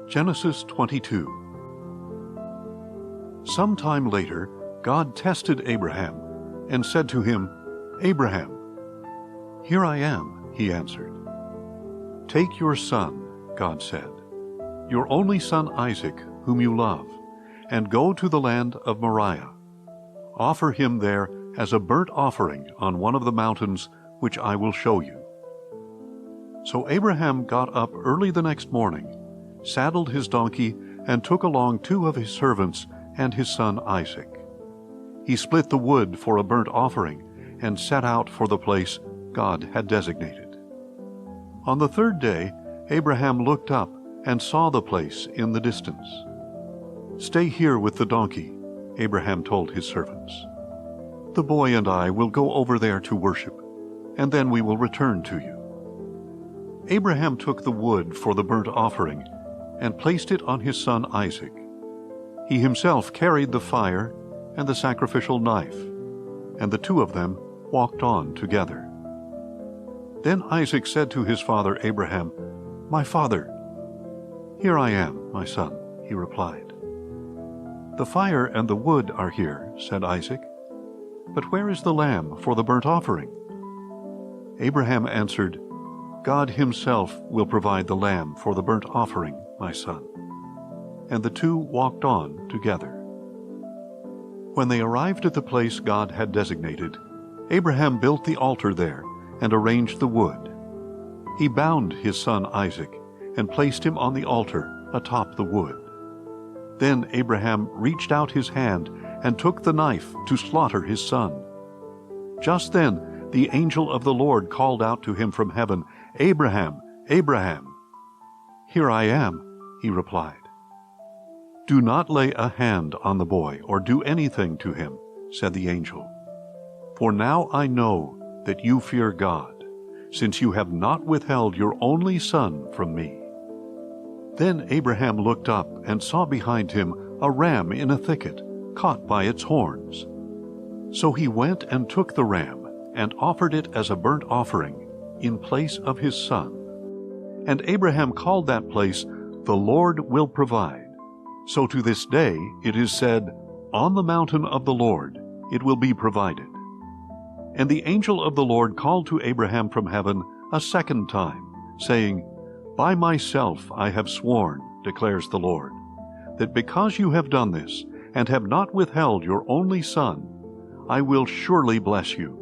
Genesis 22. Sometime later, God tested Abraham and said to him, "Abraham." "Here I am," he answered. "Take your son," God said, "your only son Isaac, whom you love, and go to the land of Moriah. Offer him there as a burnt offering on one of the mountains which I will show you." So Abraham got up early the next morning, saddled his donkey, and took along 2 of his servants and his son Isaac. He split the wood for a burnt offering and set out for the place God had designated. On the 3rd day, Abraham looked up and saw the place in the distance. "Stay here with the donkey," Abraham told his servants. "The boy and I will go over there to worship, and then we will return to you." Abraham took the wood for the burnt offering and placed it on his son Isaac. He himself carried the fire and the sacrificial knife, and the 2 of them walked on together. Then Isaac said to his father Abraham, "My father." "Here I am, my son," he replied. "The fire and the wood are here," said Isaac, "but where is the lamb for the burnt offering?" Abraham answered, "God himself will provide the lamb for the burnt offering, my son." And the 2 walked on together. When they arrived at the place God had designated, Abraham built the altar there and arranged the wood. He bound his son Isaac and placed him on the altar atop the wood. Then Abraham reached out his hand and took the knife to slaughter his son. Just then the angel of the Lord called out to him from heaven, "Abraham, Abraham." "Here I am," he replied. "Do not lay a hand on the boy or do anything to him," said the angel. "For now I know that you fear God, since you have not withheld your only son from me." Then Abraham looked up and saw behind him a ram in a thicket, caught by its horns. So he went and took the ram and offered it as a burnt offering in place of his son. And Abraham called that place, "The Lord will provide." So to this day it is said, "On the mountain of the Lord it will be provided." And the angel of the Lord called to Abraham from heaven a second time, saying, "By myself I have sworn, declares the Lord, that because you have done this, and have not withheld your only son, I will surely bless you,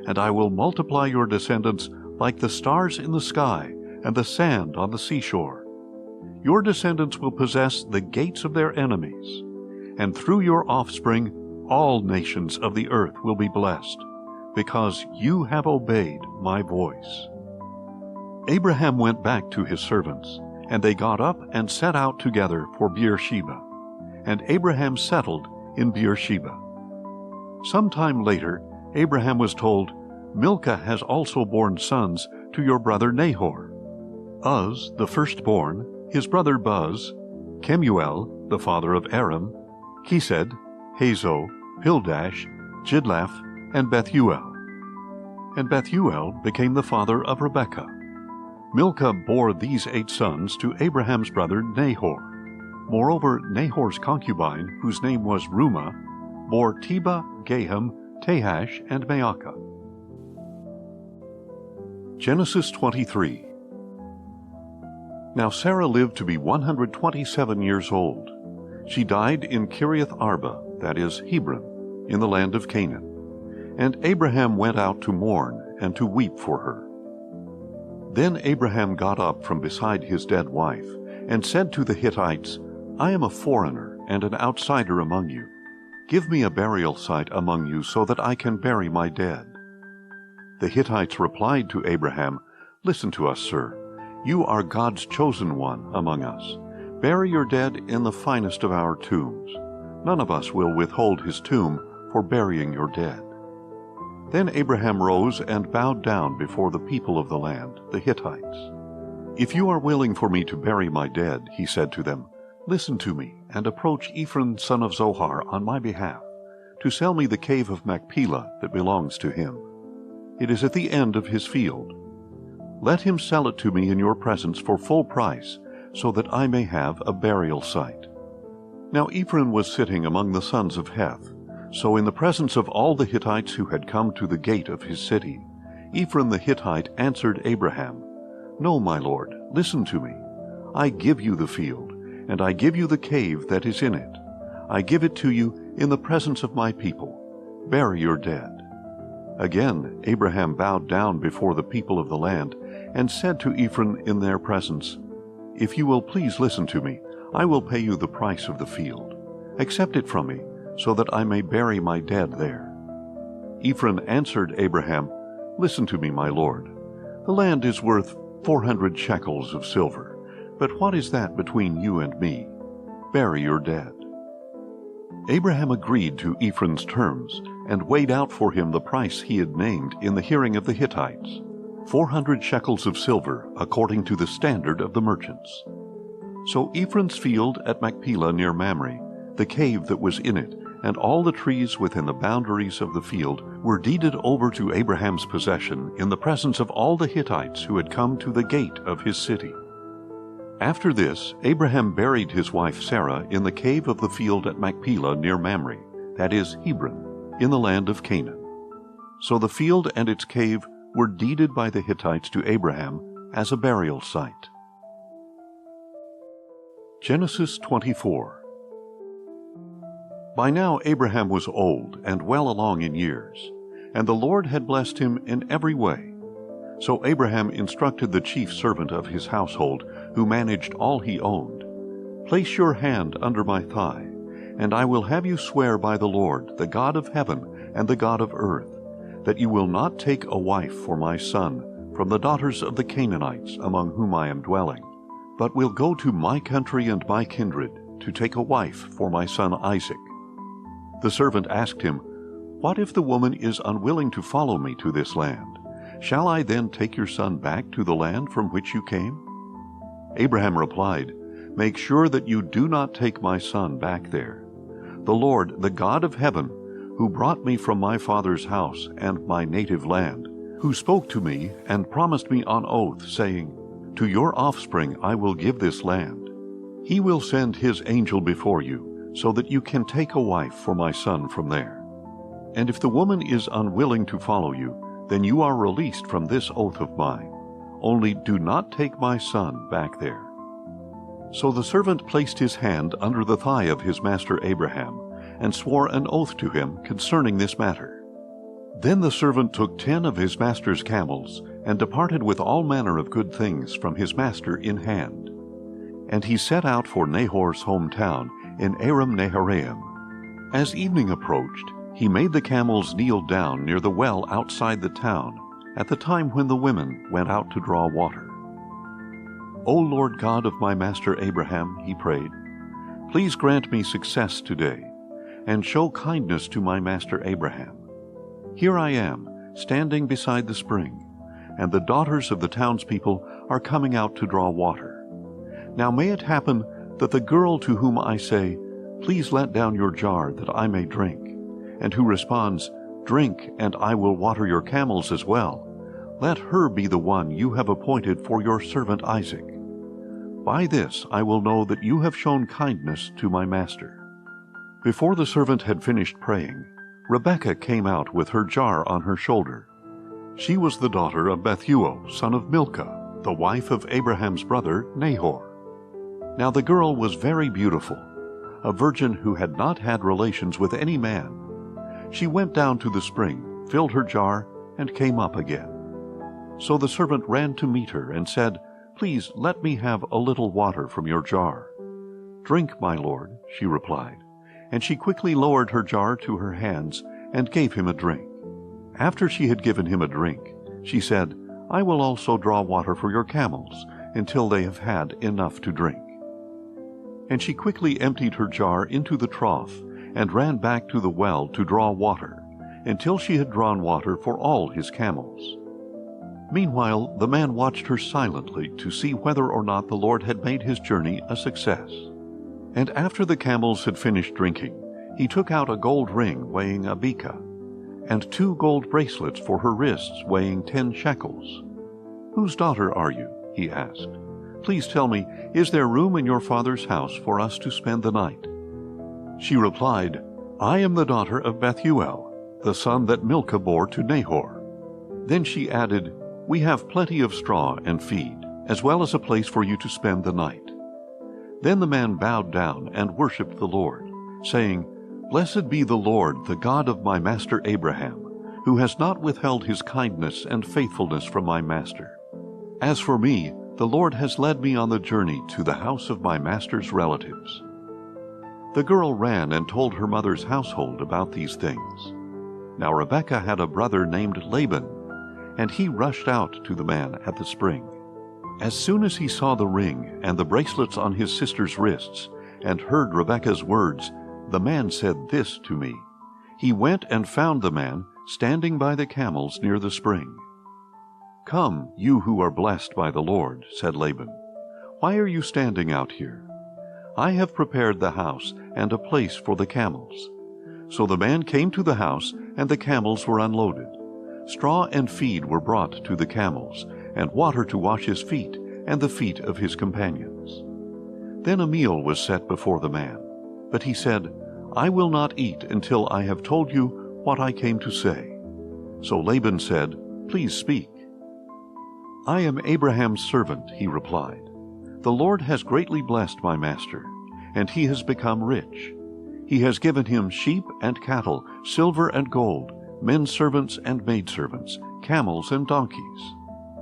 and I will multiply your descendants like the stars in the sky and the sand on the seashore. Your descendants will possess the gates of their enemies, and through your offspring all nations of the earth will be blessed, because you have obeyed my voice." Abraham went back to his servants, and they got up and set out together for Beersheba, and Abraham settled in Beersheba. Sometime later, Abraham was told, "Milcah has also borne sons to your brother Nahor: Uz, the firstborn, his brother Buz, Kemuel, the father of Aram, Kesed, Hazo, Pildash, Jidlaph, and Bethuel. And Bethuel became the father of Rebekah. Milcah bore these 8 sons to Abraham's brother Nahor. Moreover, Nahor's concubine, whose name was Reumah, bore Tebah, Gaham, Tahash, and Maacah. Genesis 23. Now Sarah lived to be 127 years old. She died in Kiriath Arba, that is, Hebron, in the land of Canaan. And Abraham went out to mourn and to weep for her. Then Abraham got up from beside his dead wife, and said to the Hittites, "I am a foreigner and an outsider among you. Give me a burial site among you so that I can bury my dead." The Hittites replied to Abraham, "Listen to us, sir. You are God's chosen one among us. Bury your dead in the finest of our tombs. None of us will withhold his tomb for burying your dead." Then Abraham rose and bowed down before the people of the land, the Hittites. "If you are willing for me to bury my dead," he said to them, "listen to me, and approach Ephron son of Zohar on my behalf, to sell me the cave of Machpelah that belongs to him. It is at the end of his field. Let him sell it to me in your presence for full price, so that I may have a burial site." Now Ephron was sitting among the sons of Heth. So in the presence of all the Hittites who had come to the gate of his city, Ephron the Hittite answered Abraham, "No, my lord, listen to me. I give you the field, and I give you the cave that is in it. I give it to you in the presence of my people. Bury your dead." Again Abraham bowed down before the people of the land, and said to Ephron in their presence, "If you will please listen to me, I will pay you the price of the field. Accept it from me, so that I may bury my dead there." Ephron answered Abraham, "Listen to me, my lord. The land is worth 400 shekels of silver, but what is that between you and me? Bury your dead." Abraham agreed to Ephron's terms, and weighed out for him the price he had named in the hearing of the Hittites, 400 shekels of silver, according to the standard of the merchants. So Ephron's field at Machpelah near Mamre, the cave that was in it, and all the trees within the boundaries of the field were deeded over to Abraham's possession in the presence of all the Hittites who had come to the gate of his city. After this, Abraham buried his wife Sarah in the cave of the field at Machpelah near Mamre, that is, Hebron, in the land of Canaan. So the field and its cave were deeded by the Hittites to Abraham as a burial site. Genesis 24. By now Abraham was old and well along in years, and the Lord had blessed him in every way. So Abraham instructed the chief servant of his household, who managed all he owned, "Place your hand under my thigh, and I will have you swear by the Lord, the God of heaven and the God of earth, that you will not take a wife for my son from the daughters of the Canaanites among whom I am dwelling, but will go to my country and my kindred to take a wife for my son Isaac." The servant asked him, "What if the woman is unwilling to follow me to this land? Shall I then take your son back to the land from which you came?" Abraham replied, "Make sure that you do not take my son back there. The Lord, the God of heaven, who brought me from my father's house and my native land, who spoke to me and promised me on oath, saying, 'To your offspring I will give this land,' he will send his angel before you, so that you can take a wife for my son from there. And if the woman is unwilling to follow you, then you are released from this oath of mine. Only do not take my son back there." So the servant placed his hand under the thigh of his master Abraham, and swore an oath to him concerning this matter. Then the servant took 10 of his master's camels, and departed with all manner of good things from his master in hand. And he set out for Nahor's hometown in Aram Naharaim. As evening approached, he made the camels kneel down near the well outside the town, at the time when the women went out to draw water. "O Lord God of my master Abraham," he prayed, "please grant me success today, and show kindness to my master Abraham. Here I am, standing beside the spring, and the daughters of the townspeople are coming out to draw water. Now may it happen that the girl to whom I say, 'Please let down your jar that I may drink,' and who responds, 'Drink, and I will water your camels as well,' let her be the one you have appointed for your servant Isaac. By this I will know that you have shown kindness to my master." Before the servant had finished praying, Rebekah came out with her jar on her shoulder. She was the daughter of Bethuel, son of Milcah, the wife of Abraham's brother Nahor. Now the girl was very beautiful, a virgin who had not had relations with any man. She went down to the spring, filled her jar, and came up again. So the servant ran to meet her and said, "Please let me have a little water from your jar." "Drink, my lord," she replied, and she quickly lowered her jar to her hands and gave him a drink. After she had given him a drink, she said, "I will also draw water for your camels until they have had enough to drink." And she quickly emptied her jar into the trough and ran back to the well to draw water, until she had drawn water for all his camels. Meanwhile, the man watched her silently to see whether or not the Lord had made his journey a success. And after the camels had finished drinking, he took out a gold ring weighing a beka, and 2 gold bracelets for her wrists weighing 10 shekels. "Whose daughter are you?" he asked. Please tell me, is there room in your father's house for us to spend the night?" She replied, "I am the daughter of Bethuel, the son that Milcah bore to Nahor." Then she added, "We have plenty of straw and feed, as well as a place for you to spend the night." Then the man bowed down and worshipped the Lord, saying, "Blessed be the Lord, the God of my master Abraham, who has not withheld his kindness and faithfulness from my master. As for me, the Lord has led me on the journey to the house of my master's relatives." The girl ran and told her mother's household about these things. Now Rebekah had a brother named Laban, and he rushed out to the man at the spring. As soon as he saw the ring and the bracelets on his sister's wrists, and heard Rebekah's words, "The man said this to me," he went and found the man standing by the camels near the spring. "Come, you who are blessed by the Lord," said Laban. "Why are you standing out here? I have prepared the house and a place for the camels." So the man came to the house, and the camels were unloaded. Straw and feed were brought to the camels, and water to wash his feet and the feet of his companions. Then a meal was set before the man. But he said, "I will not eat until I have told you what I came to say." So Laban said, "Please speak." "I am Abraham's servant," he replied. "The Lord has greatly blessed my master, and he has become rich. He has given him sheep and cattle, silver and gold, men servants and maidservants, camels and donkeys.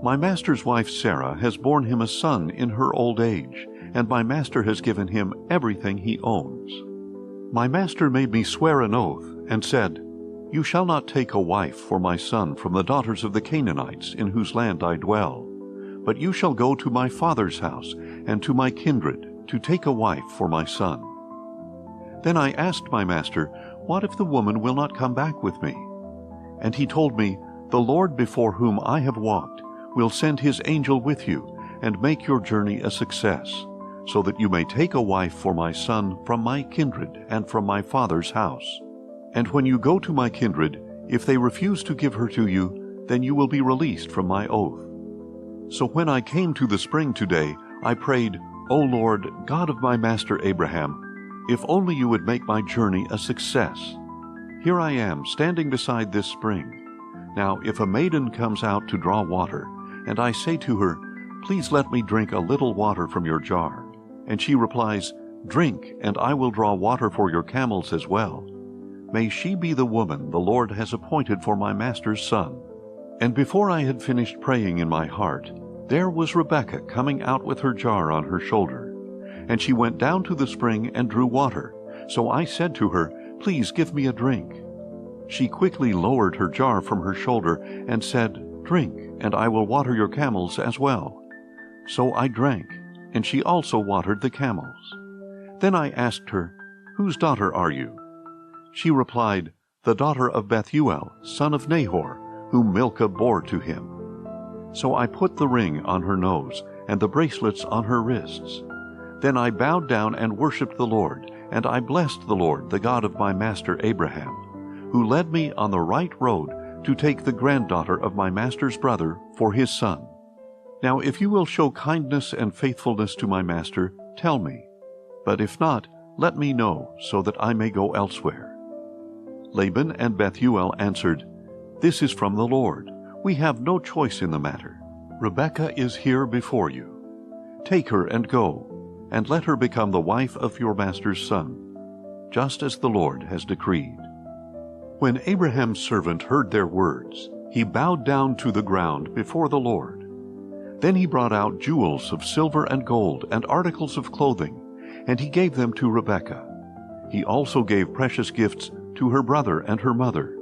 My master's wife Sarah has borne him a son in her old age, and my master has given him everything he owns. My master made me swear an oath, and said, 'You shall not take a wife for my son from the daughters of the Canaanites in whose land I dwell, but you shall go to my father's house and to my kindred to take a wife for my son.' Then I asked my master, 'What if the woman will not come back with me?' And he told me, 'The Lord before whom I have walked will send his angel with you and make your journey a success, so that you may take a wife for my son from my kindred and from my father's house. And when you go to my kindred, if they refuse to give her to you, then you will be released from my oath.' So when I came to the spring today, I prayed, 'O Lord, God of my master Abraham, if only you would make my journey a success. Here I am, standing beside this spring. Now if a maiden comes out to draw water, and I say to her, "Please let me drink a little water from your jar," and she replies, "Drink, and I will draw water for your camels as well," may she be the woman the Lord has appointed for my master's son." And before I had finished praying in my heart, there was Rebekah coming out with her jar on her shoulder. And she went down to the spring and drew water. So I said to her, "Please give me a drink." She quickly lowered her jar from her shoulder and said, "Drink, and I will water your camels as well." So I drank, and she also watered the camels. Then I asked her, "Whose daughter are you?" She replied, "The daughter of Bethuel, son of Nahor, whom Milcah bore to him." So I put the ring on her nose and the bracelets on her wrists. Then I bowed down and worshipped the Lord, and I blessed the Lord, the God of my master Abraham, who led me on the right road to take the granddaughter of my master's brother for his son. Now if you will show kindness and faithfulness to my master, tell me. But if not, let me know, so that I may go elsewhere." Laban and Bethuel answered, "This is from the Lord. We have no choice in the matter. Rebekah is here before you. Take her and go, and let her become the wife of your master's son, just as the Lord has decreed." When Abraham's servant heard their words, he bowed down to the ground before the Lord. Then he brought out jewels of silver and gold and articles of clothing, and he gave them to Rebekah. He also gave precious gifts to her brother and her mother.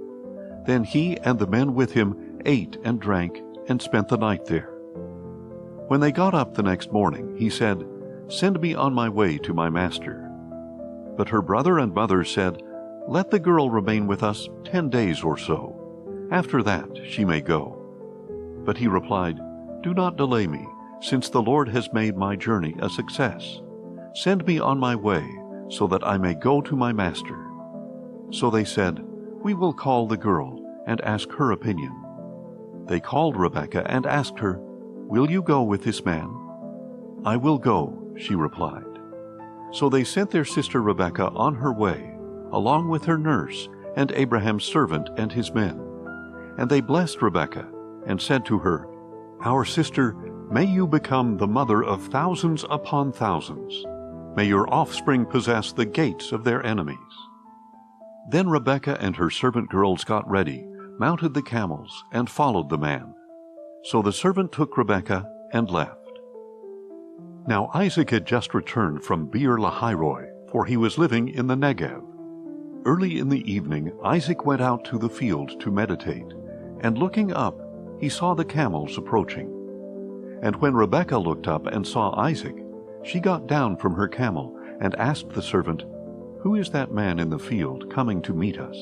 Then he and the men with him ate and drank and spent the night there. When they got up the next morning, he said, "Send me on my way to my master." But her brother and mother said, "Let the girl remain with us 10 days or so. After that she may go." But he replied, "Do not delay me, since the Lord has made my journey a success. Send me on my way, so that I may go to my master." So they said, "We will call the girl and ask her opinion." They called Rebekah and asked her, "Will you go with this man?" "I will go," she replied. So they sent their sister Rebekah on her way, along with her nurse and Abraham's servant and his men. And they blessed Rebekah and said to her, "Our sister, may you become the mother of thousands upon thousands. May your offspring possess the gates of their enemies." Then Rebekah and her servant girls got ready, mounted the camels, and followed the man. So the servant took Rebekah and left. Now Isaac had just returned from Beer-lahai-roi, for he was living in the Negev. Early in the evening Isaac went out to the field to meditate, and looking up, he saw the camels approaching. And when Rebekah looked up and saw Isaac, she got down from her camel and asked the servant, "Who is that man in the field coming to meet us?"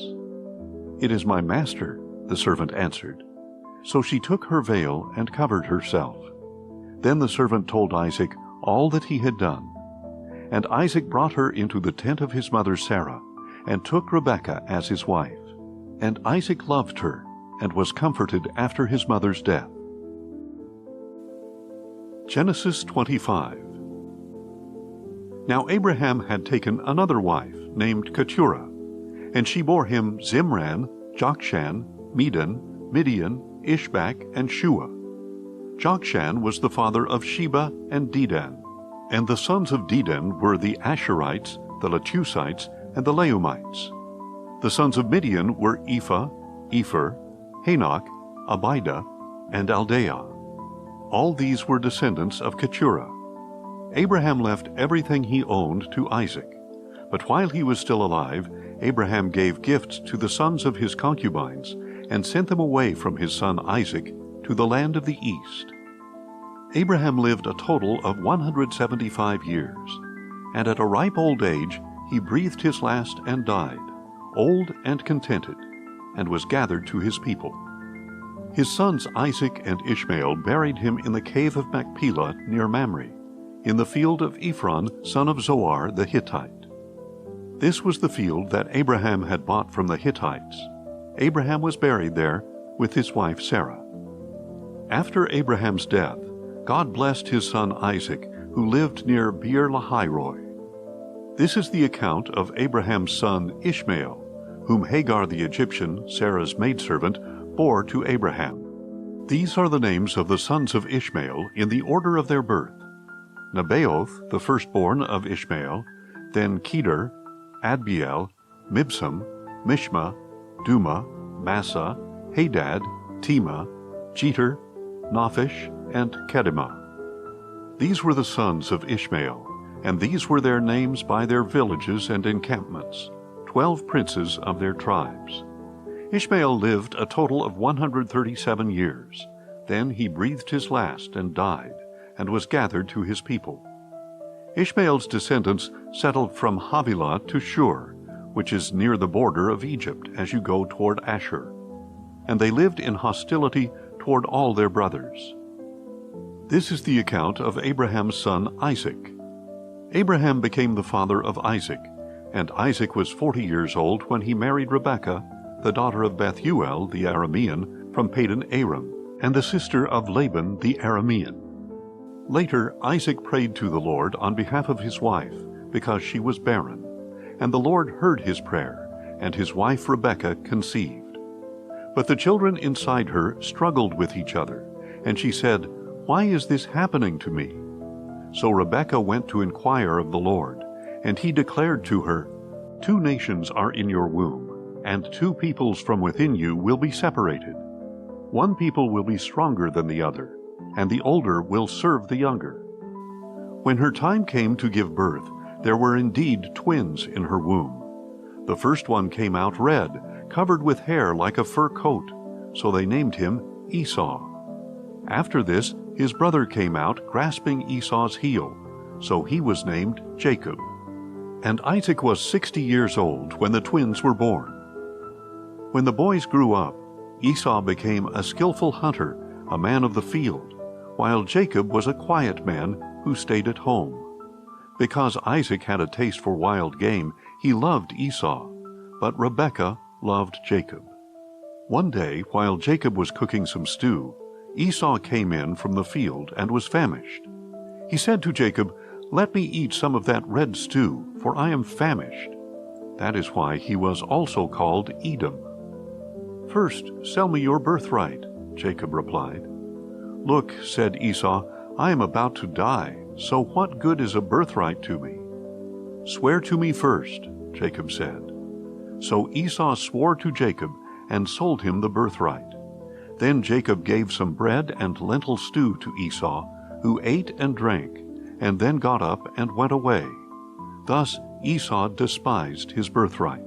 "It is my master," the servant answered. So she took her veil and covered herself. Then the servant told Isaac all that he had done. And Isaac brought her into the tent of his mother Sarah, and took Rebekah as his wife. And Isaac loved her, and was comforted after his mother's death. Genesis 25. Now Abraham had taken another wife, named Keturah, and she bore him Zimran, Jokshan, Medan, Midian, Ishbak, and Shua. Jokshan was the father of Sheba and Dedan, and the sons of Dedan were the Asherites, the Letusites, and the Leumites. The sons of Midian were Ephah, Epher, Hanok, Abida, and Aldeah. All these were descendants of Keturah. Abraham left everything he owned to Isaac. But while he was still alive, Abraham gave gifts to the sons of his concubines, and sent them away from his son Isaac to the land of the east. Abraham lived a total of 175 years, and at a ripe old age he breathed his last and died, old and contented, and was gathered to his people. His sons Isaac and Ishmael buried him in the cave of Machpelah near Mamre, in the field of Ephron, son of Zohar the Hittite. This was the field that Abraham had bought from the Hittites. Abraham was buried there with his wife Sarah. After Abraham's death, God blessed his son Isaac, who lived near Beer-lahai-roi. This is the account of Abraham's son Ishmael, whom Hagar the Egyptian, Sarah's maidservant, bore to Abraham. These are the names of the sons of Ishmael in the order of their birth: Nebaioth, the firstborn of Ishmael, then Kedar, Adbeel, Mibsam, Mishma, Duma, Massa, Hadad, Tema, Jeter, Naphish, and Kedemah. These were the sons of Ishmael, and these were their names by their villages and encampments, 12 princes of their tribes. Ishmael lived a total of 137 years. Then he breathed his last and died, and was gathered to his people. Ishmael's descendants settled from Havilah to Shur, which is near the border of Egypt as you go toward Ashur. And they lived in hostility toward all their brothers. This is the account of Abraham's son Isaac. Abraham became the father of Isaac, and Isaac was 40 years old when he married Rebekah, the daughter of Bethuel the Aramean from Padan Aram, and the sister of Laban the Aramean. Later Isaac prayed to the Lord on behalf of his wife, because she was barren, and the Lord heard his prayer, and his wife Rebekah conceived. But the children inside her struggled with each other, and she said, "Why is this happening to me?" So Rebekah went to inquire of the Lord, and he declared to her, "2 nations are in your womb, and 2 peoples from within you will be separated. 1 people will be stronger than the other, and the older will serve the younger." When her time came to give birth, there were indeed twins in her womb. The first one came out red, covered with hair like a fur coat, so they named him Esau. After this, his brother came out grasping Esau's heel, so he was named Jacob. And Isaac was 60 years old when the twins were born. When the boys grew up, Esau became a skillful hunter, a man of the field, while Jacob was a quiet man who stayed at home. Because Isaac had a taste for wild game, he loved Esau, but Rebekah loved Jacob. One day, while Jacob was cooking some stew, Esau came in from the field and was famished. He said to Jacob, "Let me eat some of that red stew, for I am famished." That is why he was also called Edom. "First, sell me your birthright," Jacob replied. "Look," said Esau, "I am about to die, so what good is a birthright to me?" "Swear to me first," Jacob said. So Esau swore to Jacob and sold him the birthright. Then Jacob gave some bread and lentil stew to Esau, who ate and drank, and then got up and went away. Thus Esau despised his birthright.